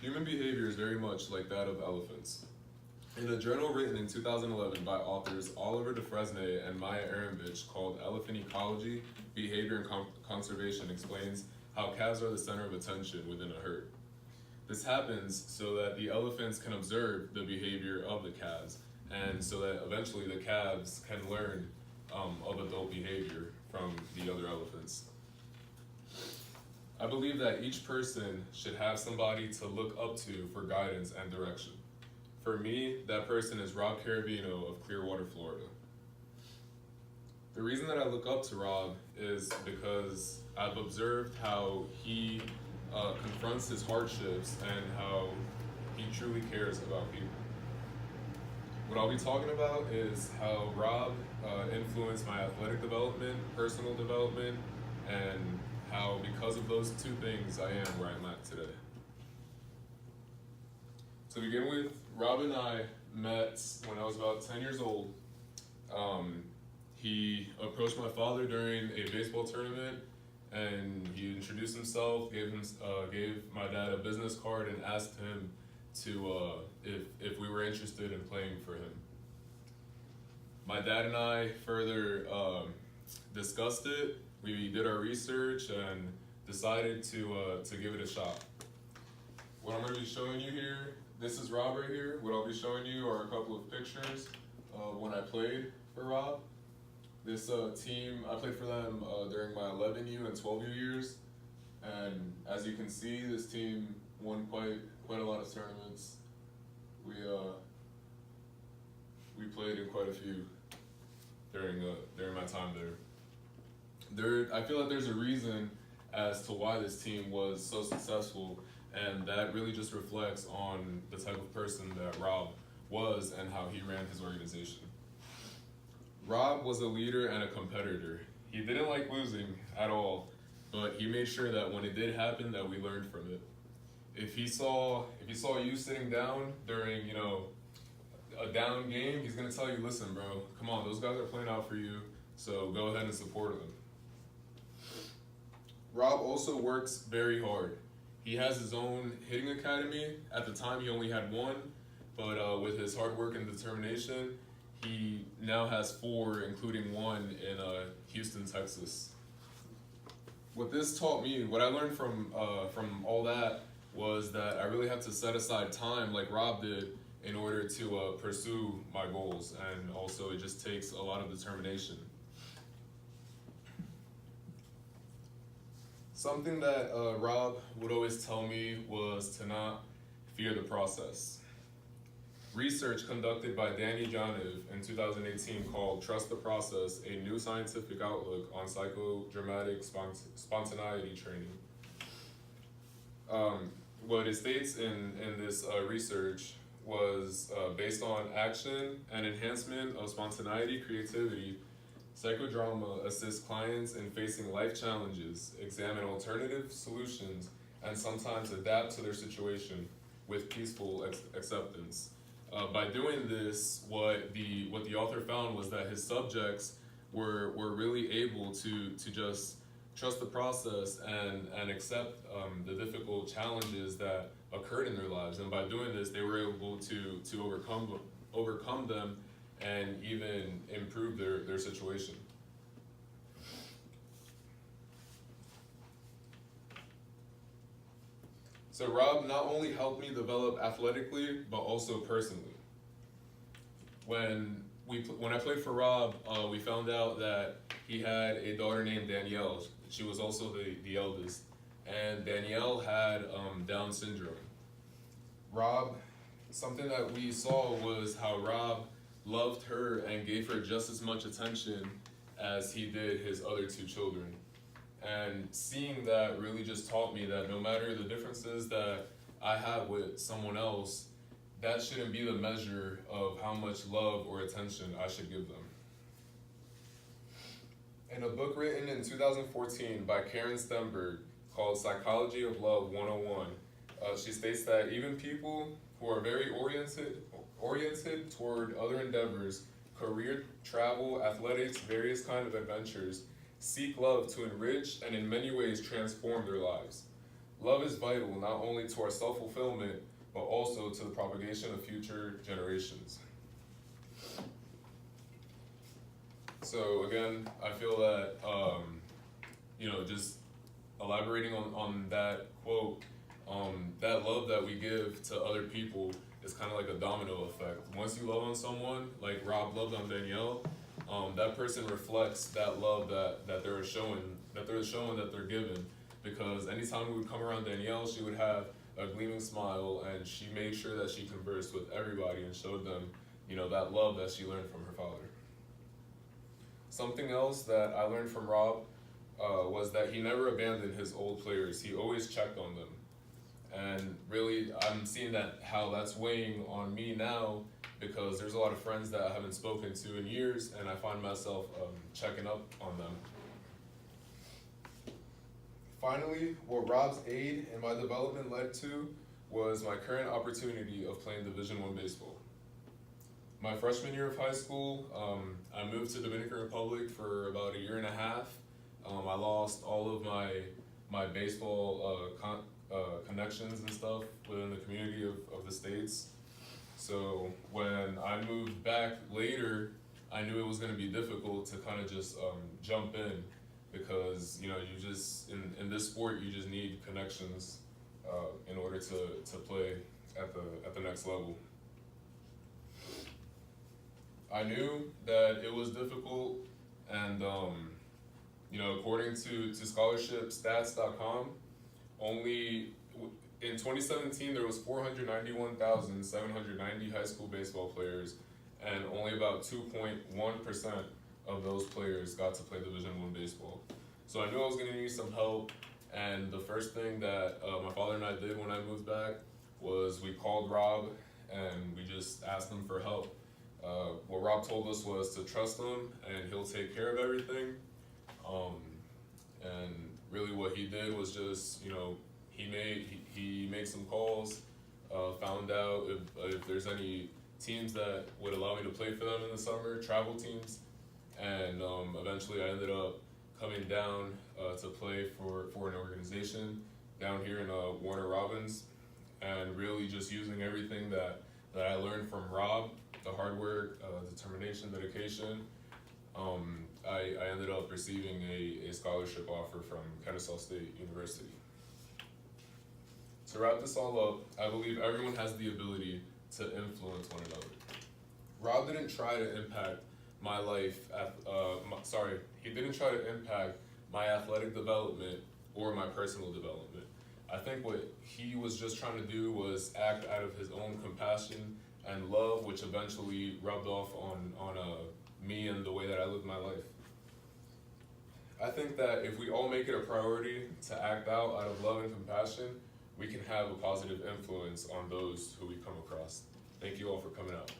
Human behavior is very much like that of elephants. In a journal written in 2011 by authors Oliver DeFresnay and Maya Aronvich called Elephant Ecology, Behavior and Conservation explains how calves are the center of attention within a herd. This happens so that the elephants can observe the behavior of the calves, and so that eventually the calves can learn of adult behavior from the other elephants. I believe that each person should have somebody to look up to for guidance and direction. For me, that person is Rob Caravino of Clearwater, Florida. The reason that I look up to Rob is because I've observed how he confronts his hardships and how he truly cares about people. What I'll be talking about is how Rob influenced my athletic development, personal development, and how because of those two things I am where I'm at today. To begin with, Rob and I met when I was about 10 years old. He approached my father during a baseball tournament, and he introduced himself, gave my dad a business card, and asked him to if we were interested in playing for him. My dad and I further discussed it. We did our research and decided to give it a shot. What I'm going to be showing you here, this is Rob right here. What I'll be showing you are a couple of pictures of when I played for Rob. This team, I played for them during my 11U and 12U years, and as you can see, this team won quite a lot of tournaments. We played in quite a few during my time there. I feel like there's a reason as to why this team was so successful, and that really just reflects on the type of person that Rob was and how he ran his organization. Rob was a leader and a competitor. He didn't like losing at all, but he made sure that when it did happen that we learned from it. If he saw you sitting down during, a down game, he's gonna tell you, listen, bro, come on, those guys are playing out for you, so go ahead and support them. Rob also works very hard. He has his own hitting academy. At the time, he only had one, but with his hard work and determination, he now has 4, including one in Houston, Texas. What this taught me, what I learned from all that, was that I really had to set aside time, like Rob did, in order to pursue my goals, and also it just takes a lot of determination. Something that Rob would always tell me was to not fear the process. Research conducted by Danny Janiv in 2018 called Trust the Process, a new scientific outlook on psychodramatic spontaneity training. What it states in this research was based on action and enhancement of spontaneity, creativity. Psychodrama assists clients in facing life challenges, examine alternative solutions, and sometimes adapt to their situation with peaceful acceptance. By doing this, what the author found was that his subjects were really able to just trust the process and accept the difficult challenges that occurred in their lives. And by doing this, they were able to overcome them and even improve their situation. So Rob not only helped me develop athletically, but also personally. When I played for Rob, we found out that he had a daughter named Danielle. She was also the eldest, and Danielle had Down syndrome. Something that we saw was how Rob loved her and gave her just as much attention as he did his other 2 children. And seeing that really just taught me that no matter the differences that I have with someone else, that shouldn't be the measure of how much love or attention I should give them. In a book written in 2014 by Karen Stenberg called Psychology of Love 101, she states that even people who are very oriented toward other endeavors, career, travel, athletics, various kinds of adventures, seek love to enrich and in many ways transform their lives. Love is vital not only to our self-fulfillment, but also to the propagation of future generations. So again, I feel that, just elaborating on that quote, that love that we give to other people is kind of like a domino effect. Once you love on someone, like Rob loved on Danielle, that person reflects that love that they're showing, that they're given. Because anytime we would come around Danielle, she would have a gleaming smile, and she made sure that she conversed with everybody and showed them, that love that she learned from her father. Something else that I learned from Rob was that he never abandoned his old players. He always checked on them. And really, I'm seeing how that's weighing on me now, because there's a lot of friends that I haven't spoken to in years, and I find myself checking up on them. Finally, what Rob's aid in my development led to was my current opportunity of playing Division I baseball. My freshman year of high school, I moved to Dominican Republic for about a year and a half. I lost all of my baseball connections and stuff within the community of the States. So when I moved back later, I knew it was going to be difficult to kind of just jump in, because you just in this sport you just need connections in order to play at the next level. I knew that it was difficult, and according to scholarshipstats.com, only in 2017 there was 491,790 high school baseball players, and only about 2.1% of those players got to play Division I baseball. So I knew I was going to need some help, and the first thing that my father and I did when I moved back was we called Rob and we just asked him for help. What Rob told us was to trust him and he'll take care of everything. And really what he did was just, he made some calls, found out if there's any teams that would allow me to play for them in the summer, travel teams, and eventually I ended up coming down to play for an organization down here in Warner Robins, and really just using everything that I learned from Rob, the hard work, determination, dedication. I ended up receiving a scholarship offer from Kennesaw State University. To wrap this all up, I believe everyone has the ability to influence one another. Rob didn't try to impact my life, he didn't try to impact my athletic development or my personal development. I think what he was just trying to do was act out of his own compassion and love, which eventually rubbed off on me and the way that I live my life. I think that if we all make it a priority to act out of love and compassion, we can have a positive influence on those who we come across. Thank you all for coming out.